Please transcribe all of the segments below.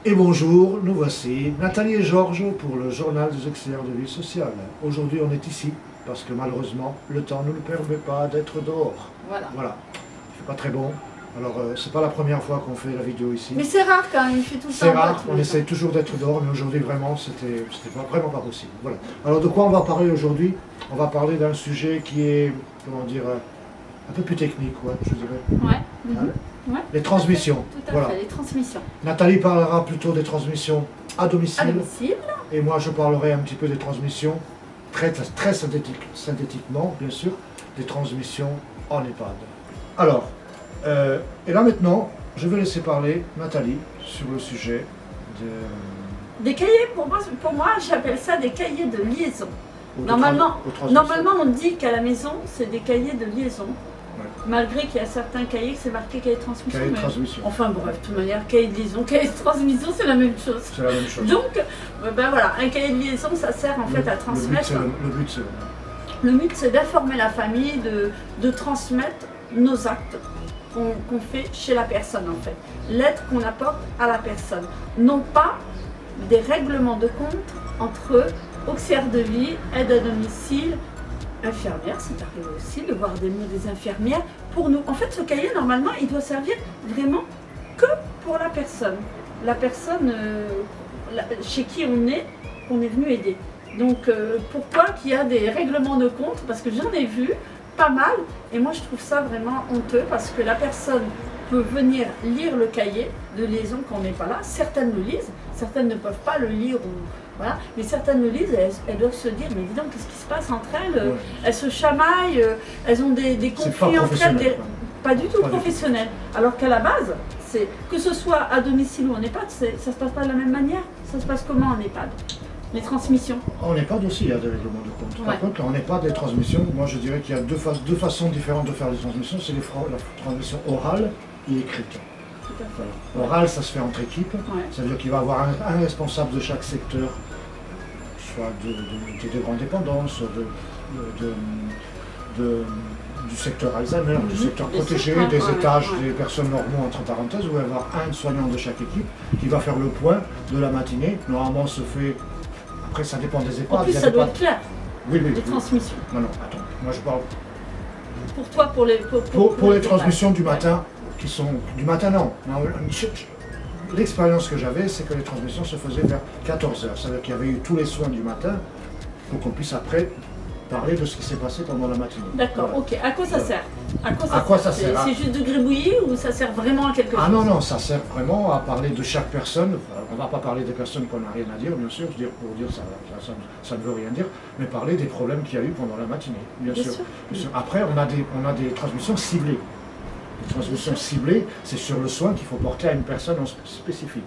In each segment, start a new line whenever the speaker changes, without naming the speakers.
Et bonjour, nous voici, Nathalie et Georges pour le journal des auxiliaires de vie sociale. Aujourd'hui on est ici parce que malheureusement le temps ne nous permet pas d'être dehors. Voilà. Il fait pas très bon. Alors c'est pas la première fois qu'on fait la vidéo ici.
Mais c'est rare quand même, il fait tout ça.
C'est rare, on essaie toujours d'être dehors, mais aujourd'hui vraiment c'était vraiment pas possible. Voilà. Alors de quoi on va parler aujourd'hui? On va parler d'un sujet qui est, comment dire, un peu plus technique, ouais, je dirais.
Ouais.
Hein?
Ouais.
Les transmissions.
Tout à fait, les transmissions.
Nathalie parlera plutôt des transmissions à domicile.
À domicile.
Et moi je parlerai un petit peu des transmissions, très synthétiquement bien sûr, des transmissions en EHPAD. Alors, et là maintenant, je vais laisser parler Nathalie sur le sujet
des cahiers. Pour moi j'appelle ça des cahiers de liaison. Normalement on dit qu'à la maison c'est des cahiers de liaison. Ouais. Malgré qu'il y a certains cahiers que c'est marqué cahier de transmission.
Cahier de transmission.
Enfin bref, de toute manière, cahier de liaison, cahier de transmission, c'est la même chose.
C'est la même chose.
Donc, ben voilà, un cahier de liaison, ça sert en fait à transmettre. Le but, c'est d'informer la famille, de transmettre nos actes qu'on fait chez la personne en fait. L'aide qu'on apporte à la personne. Non pas des règlements de compte entre auxiliaires de vie, aide à domicile, infirmières, c'est arrivé aussi de voir des mots des infirmières pour nous. En fait, ce cahier, normalement, il doit servir vraiment que pour la personne. La personne chez qui on est venu aider. Donc, pourquoi qu'il y a des règlements de compte? Parce que j'en ai vu pas mal, et moi je trouve ça vraiment honteux, parce que la personne peut venir lire le cahier de liaison quand on n'est pas là. Certaines le lisent, certaines ne peuvent pas le lire, voilà. Mais certaines le lisent et elles doivent se dire, mais dis donc, qu'est-ce qui se passe entre elles? Ouais. Elles se chamaillent, elles ont des conflits entre elles, pas du tout professionnels. Alors qu'à la base, que ce soit à domicile ou en EHPAD, ça ne se passe pas de la même manière. Ça se passe comment en EHPAD? Les transmissions.
En EHPAD aussi, il y a des règlements de compte. Par contre, en EHPAD, les transmissions, moi je dirais qu'il y a deux façons différentes de faire les transmissions. C'est la transmission orale et écrite. Voilà. Orale, ça se fait entre équipes. Ouais. Ça veut dire qu'il va y avoir un responsable de chaque secteur, soit de grande dépendance, du secteur Alzheimer, du secteur protégé, des étages, des personnes normaux entre parenthèses, où il va y avoir un soignant de chaque équipe qui va faire le point de la matinée. Normalement, se fait. Après, ça dépend des EHPAD.
En plus, ça doit être clair.
Oui.
Les transmissions.
Non, attends. Moi, je parle.
Pour toi, pour
les transmissions du matin, qui sont. Du matin, non. L'expérience que j'avais, c'est que les transmissions se faisaient vers 14 h. C'est-à-dire qu'il y avait eu tous les soins du matin pour qu'on puisse après parler de ce qui s'est passé pendant la matinée.
D'accord, voilà. Ok. À quoi ça sert?
À quoi ça sert?
C'est juste de gribouiller ou ça sert vraiment à quelque chose?
Ah non, ça sert vraiment à parler de chaque personne. On ne va pas parler des personnes qu'on n'a rien à dire, bien sûr. Pour dire ça ne veut rien dire, mais parler des problèmes qu'il y a eu pendant la matinée, bien sûr. Après, on a des transmissions ciblées. Les transmissions ciblées, c'est sur le soin qu'il faut porter à une personne spécifique.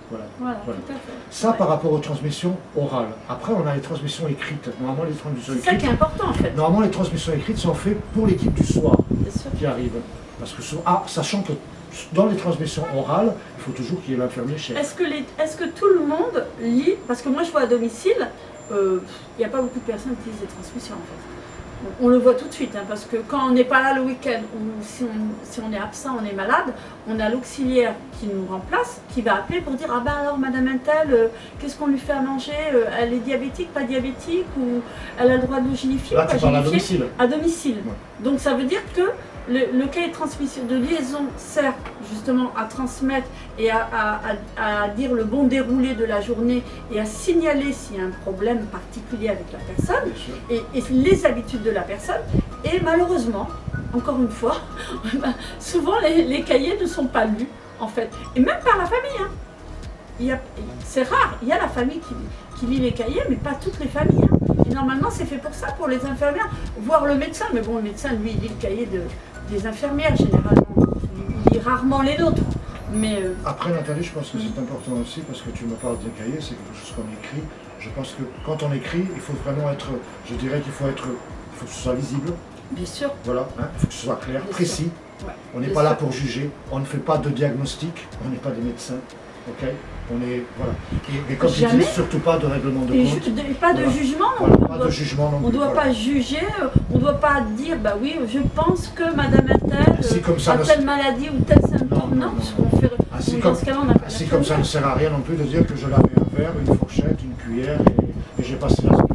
Voilà.
Tout à fait.
Ça par rapport aux transmissions orales. Après, on a les transmissions écrites. Normalement, les transmissions écrites.
C'est ça qui est important en fait.
Normalement, les transmissions écrites sont faites pour l'équipe du soir qui arrive. Parce que, sachant que dans les transmissions orales, il faut toujours qu'il y ait l'infirmier chef.
Est-ce que tout le monde lit? Parce que moi, je vois à domicile, il n'y a pas beaucoup de personnes qui lisent les transmissions en fait. On le voit tout de suite, hein, parce que quand on n'est pas là le week-end, ou si on est absent, on est malade, on a l'auxiliaire qui nous remplace, qui va appeler pour dire « Ah ben alors Madame Intel, qu'est-ce qu'on lui fait à manger? Elle est diabétique, pas diabétique? Ou elle a le droit de nous génifier? »
Là, tu parles à domicile.
À domicile.
Ouais.
Donc ça veut dire que le cahier de transmission, de liaison sert justement à transmettre et à dire le bon déroulé de la journée et à signaler s'il y a un problème particulier avec la personne et les habitudes de la personne. Et malheureusement, encore une fois, souvent les cahiers ne sont pas lus en fait, et même par la famille. Hein. C'est rare, il y a la famille qui lit les cahiers, mais pas toutes les familles. Hein. Et normalement, c'est fait pour ça, pour les infirmières, voire le médecin. Mais bon, le médecin, lui, il lit le cahier des infirmières, généralement. Il lit rarement les nôtres. Mais
après, Nathalie, je pense que c'est important aussi, parce que tu me parles des cahiers, c'est quelque chose qu'on écrit. Je pense que quand on écrit, il faut vraiment être, je dirais qu'il faut que ce soit visible.
Bien sûr.
Voilà, hein, il faut que ce soit clair, précis. Ouais. On n'est pas là pour juger, on ne fait pas de diagnostic, on n'est pas des médecins. Ok, on est, voilà. Et comme tu dis, surtout pas de règlement de compte.
Pas de jugement.
Voilà, pas de jugement non plus.
On ne doit pas juger, on ne doit pas dire, bah oui, je pense que Madame Intel a telle maladie ou tel symptôme. Non,
Ainsi comme ça ne sert à rien non plus de dire que je lavais un verre, une fourchette, une cuillère et j'ai passé la semaine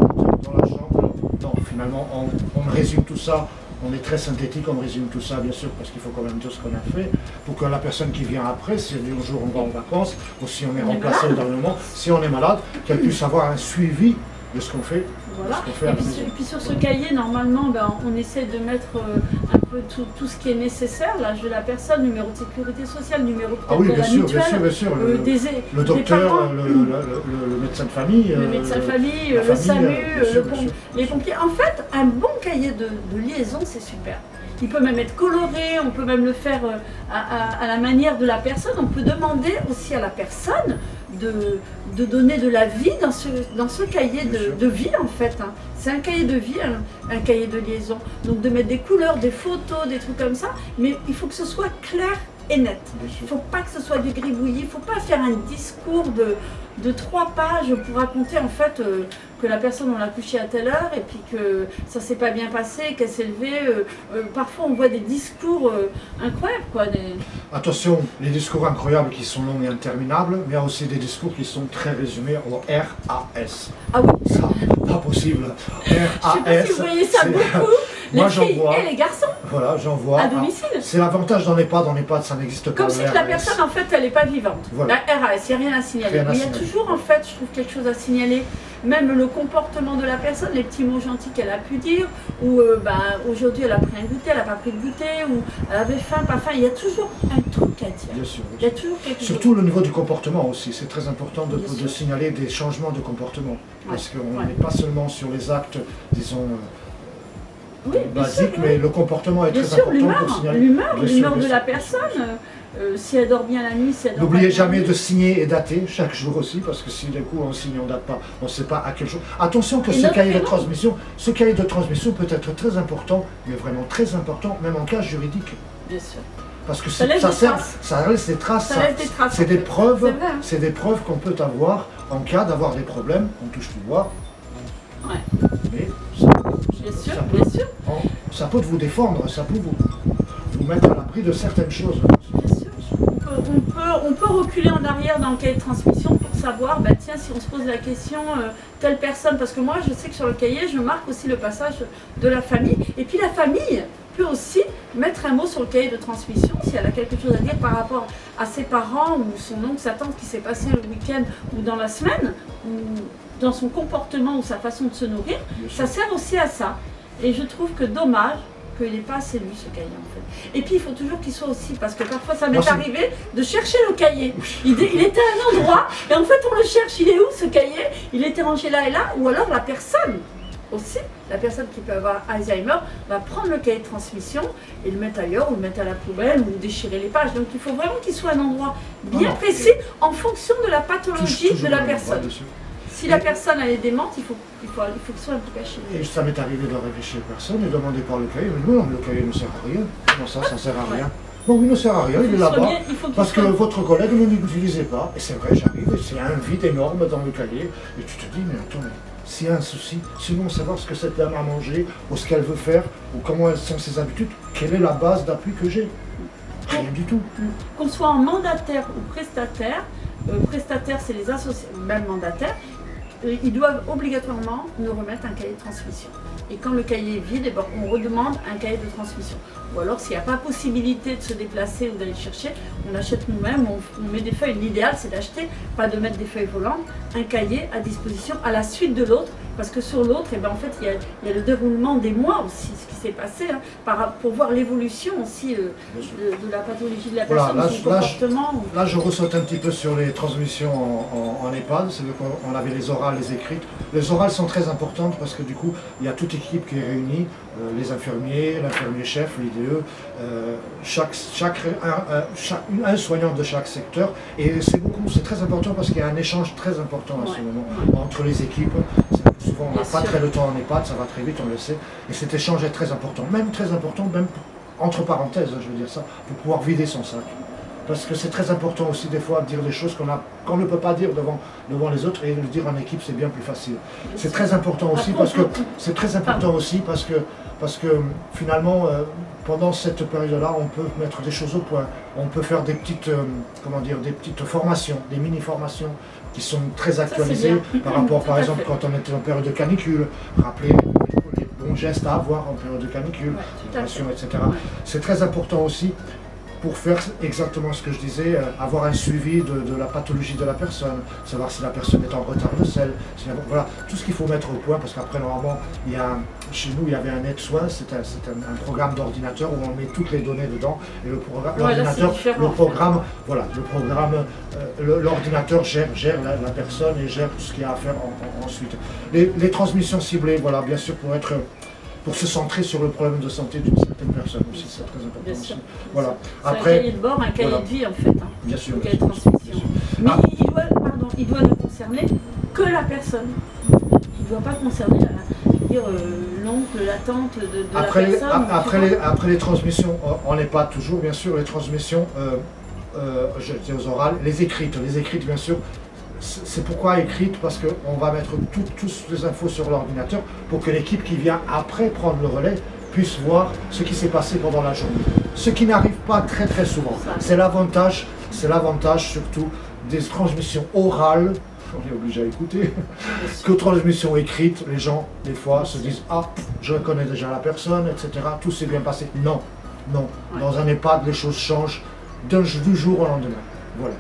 dans la chambre. Non, finalement, on résume tout ça. On est très synthétique, on résume tout ça, bien sûr, parce qu'il faut quand même dire ce qu'on a fait, pour que la personne qui vient après, si un jour on va en vacances, ou si on est remplacé au dernier moment, si on est malade, qu'elle puisse avoir un suivi de ce qu'on fait.
Voilà. Et puis sur ce cahier, normalement, on essaie de mettre un peu tout ce qui est nécessaire, l'âge de la personne, numéro de sécurité sociale, numéro de la mutuelle,
bien sûr. Le docteur, le médecin de famille,
le SAMU, les pompiers. En fait, un bon cahier de liaison, c'est super. Il peut même être coloré, on peut même le faire à la manière de la personne. On peut demander aussi à la personne de donner de la vie dans ce cahier de vie en fait. Hein. C'est un cahier de vie, un cahier de liaison. Donc de mettre des couleurs, des photos, des trucs comme ça, mais il faut que ce soit clair et net. Il ne faut pas que ce soit du gribouillis, il ne faut pas faire un discours de 3 pages pour raconter en fait que la personne on l'a couchée à telle heure et puis que ça s'est pas bien passé, qu'elle s'est levée. Parfois on voit des discours incroyables quoi.
Attention, les discours incroyables qui sont longs et interminables, mais il y a aussi des discours qui sont très résumés au RAS.
Ah oui.
Ça, pas possible. RAS.
Je sais pas si vous voyez ça beaucoup.
Moi,
les filles et les garçons.
Voilà, j'en vois.
À domicile.
C'est l'avantage dans l'EHPAD, ça n'existe pas.
Comme si la personne, en fait, elle n'est pas vivante.
Voilà.
La RAS, il n'y a rien à signaler. Mais il y a toujours, en fait, je trouve quelque chose à signaler. Même le comportement de la personne, les petits mots gentils qu'elle a pu dire, ou aujourd'hui elle a pris un goûter, elle n'a pas pris de goûter, ou elle avait faim, pas faim. Il y a toujours un truc à dire.
Bien sûr.
Il y a toujours quelque chose.
Surtout le niveau du comportement aussi. C'est très important de signaler des changements de comportement. Parce qu'on n'est pas seulement sur les actes, disons. Basique, mais le comportement est très important pour signaler.
L'humeur de la personne, si elle dort bien la nuit, si elle dort.
N'oubliez jamais de signer et dater chaque jour aussi, parce que si d'un coup on signe, on date pas, on ne sait pas à quel jour. Attention que ce cahier de transmission peut être très important, mais vraiment très important, même en cas juridique.
Bien sûr.
Parce que ça laisse des traces. C'est des preuves, c'est des preuves qu'on peut avoir en cas d'avoir des problèmes. On touche du bois.
Ouais.
Mais
bien sûr.
Ça peut vous défendre, ça peut vous mettre à l'abri de certaines choses.
Bien sûr. On peut reculer en arrière dans le cahier de transmission pour savoir, tiens, si on se pose la question, telle personne, parce que moi je sais que sur le cahier, je marque aussi le passage de la famille. Et puis la famille peut aussi mettre un mot sur le cahier de transmission si elle a quelque chose à dire par rapport à ses parents ou son oncle, sa tante qui s'est passé le week-end ou dans la semaine, ou dans son comportement ou sa façon de se nourrir. Ça sert aussi à ça. Et je trouve que dommage qu'il n'ait pas assez lu ce cahier en fait. Et puis il faut toujours qu'il soit aussi, parce que parfois ça m'est arrivé de chercher le cahier. Il était à un endroit et en fait on le cherche, il est où ce cahier? Il était rangé là et là, ou alors la personne aussi, la personne qui peut avoir Alzheimer, va prendre le cahier de transmission et le mettre ailleurs, ou le mettre à la poubelle, ou déchirer les pages. Donc il faut vraiment qu'il soit à un endroit bien précis en fonction de la pathologie de la personne. Si la personne elle est démente, il faut qu'il soit un peu caché.
Et ça m'est arrivé d'arriver chez personne et demander par le cahier, mais non, le cahier ne sert à rien. Comment ça sert à rien? Non, il ne sert à rien, il est là-bas, parce que votre collègue ne l'utilisait pas. Et c'est vrai, j'arrive, et c'est un vide énorme dans le cahier, et tu te dis, mais attends, s'il y a un souci, sinon savoir ce que cette dame a mangé, ou ce qu'elle veut faire, ou comment sont ses habitudes, quelle est la base d'appui que j'ai? Rien du tout.
Qu'on soit en mandataire ou prestataire, c'est les associés, même mandataires, ils doivent obligatoirement nous remettre un cahier de transmission. Et quand le cahier est vide, on redemande un cahier de transmission. Ou alors, s'il n'y a pas possibilité de se déplacer ou d'aller le chercher, on achète nous-mêmes, on met des feuilles. L'idéal, c'est d'acheter, pas de mettre des feuilles volantes, un cahier à disposition à la suite de l'autre. Parce que sur l'autre, en fait, il y a le déroulement des mois aussi, ce qui s'est passé, pour voir l'évolution aussi de la pathologie de la personne, de son comportement.
Là, je ressaute un petit peu sur les transmissions en EHPAD, c'est qu'on avait les orales, les écrites. Les orales sont très importantes parce que du coup, il y a toute équipe qui est réunie, les infirmiers, l'infirmier-chef, l'IDE, un soignant de chaque secteur. Et c'est très important parce qu'il y a un échange très important à ce moment entre les équipes. Souvent, on n'a pas très le temps en EHPAD, ça va très vite, on le sait. Et cet échange est très important, même entre parenthèses, je veux dire ça, pour pouvoir vider son sac. parce que c'est très important aussi des fois de dire des choses qu'on ne peut pas dire devant les autres, et le dire en équipe c'est bien plus facile. C'est très important aussi parce que finalement pendant cette période-là on peut mettre des choses au point, on peut faire des petites des petites formations, des mini-formations qui sont très actualisées par rapport par exemple quand on était en période de canicule, rappeler les bons gestes à avoir en période de canicule, etc. C'est très important aussi pour faire exactement ce que je disais, avoir un suivi de la pathologie de la personne, savoir si la personne est en retard de sel, voilà, tout ce qu'il faut mettre au point, parce qu'après normalement, chez nous il y avait un aide-soin, c'est un programme d'ordinateur où on met toutes les données dedans, et l'ordinateur gère la personne et gère tout ce qu'il y a à faire ensuite. Les transmissions ciblées, voilà, bien sûr pour se centrer sur le problème de santé d'une certaine personne aussi, c'est très important aussi. Voilà.
Après, un cahier de bord, un cahier de vie en fait.
Bien sûr.
Un cahier de transmission. Mais il doit ne concerner que la personne. Il ne doit pas concerner l'oncle, la tante de la personne.
Après les transmissions, on n'est pas toujours, bien sûr, les transmissions, je dis aux orales, les écrites bien sûr. C'est pourquoi écrite, parce qu'on va mettre toutes les infos sur l'ordinateur pour que l'équipe qui vient après prendre le relais puisse voir ce qui s'est passé pendant la journée. Ce qui n'arrive pas très souvent. C'est l'avantage surtout des transmissions orales, on est obligé à écouter, que transmissions écrites, les gens des fois se disent « Ah, je connais déjà la personne, etc. Tout s'est bien passé. » Non. Dans un EHPAD, les choses changent du jour au lendemain. Voilà.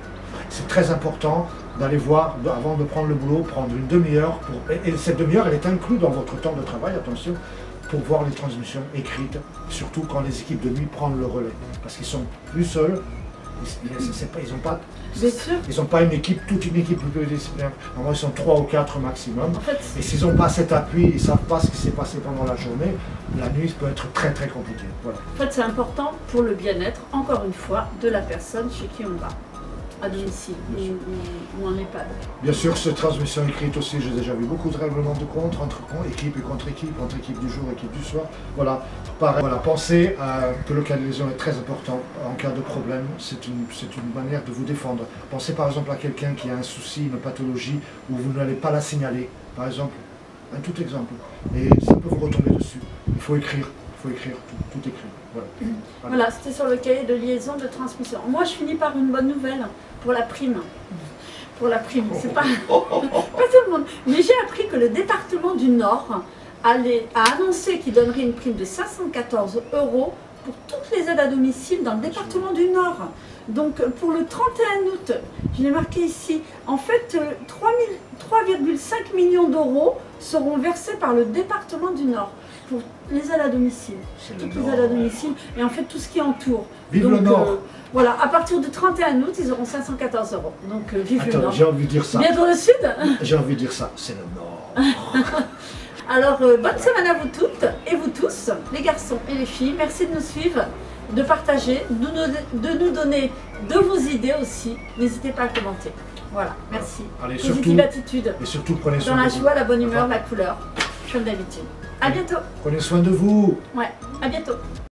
C'est très important d'aller voir, avant de prendre le boulot, prendre une demi-heure, et cette demi-heure, elle est inclue dans votre temps de travail, attention, pour voir les transmissions écrites, surtout quand les équipes de nuit prennent le relais, parce qu'ils sont plus seuls, ils n'ont pas une équipe, toute une équipe pluridisciplinaire. Normalement, ils sont 3 ou 4 maximum, et s'ils n'ont pas cet appui, ils ne savent pas ce qui s'est passé pendant la journée, la nuit peut être très compliquée. Voilà.
En fait, c'est important pour le bien-être, encore une fois, de la personne chez qui on va. À domicile ou en EHPAD.
Bien sûr, cette transmission écrite aussi, j'ai déjà vu beaucoup de règlements de compte entre équipe et contre-équipe, entre équipe du jour et équipe du soir. Voilà, pareil, voilà, pensez que le cas de lésion est très important en cas de problème, c'est une manière de vous défendre. Pensez par exemple à quelqu'un qui a un souci, une pathologie, où vous n'allez pas la signaler, par exemple, un tout exemple, et ça peut vous retomber dessus. Il faut écrire, tout écrire.
Voilà, c'était sur le cahier de liaison de transmission. Moi, je finis par une bonne nouvelle pour la prime. C'est pas tout le monde. Mais j'ai appris que le département du Nord a annoncé qu'il donnerait une prime de 514 € pour toutes les aides à domicile dans le département du Nord. Donc pour le 31 août, je l'ai marqué ici, en fait 3,5 millions d'euros seront versés par le département du Nord pour les aides à domicile. Toutes les aides à domicile et en fait tout ce qui entoure.
Vive le Nord.
Voilà, à partir du 31 août, ils auront 514 €. Donc vive le Nord.
J'ai envie de dire ça.
Bientôt le Sud.
J'ai envie de dire ça, c'est le Nord.
Alors, bonne semaine à vous toutes et vous tous, les garçons et les filles. Merci de nous suivre, de partager, de nous donner de vos idées aussi. N'hésitez pas à commenter. Voilà, merci.
Allez,
positive attitude.
Et surtout, prenez soin
de vous. Dans la joie, la bonne humeur,
enfin,
la couleur, comme d'habitude. À bientôt.
Prenez soin de vous.
Ouais, à bientôt.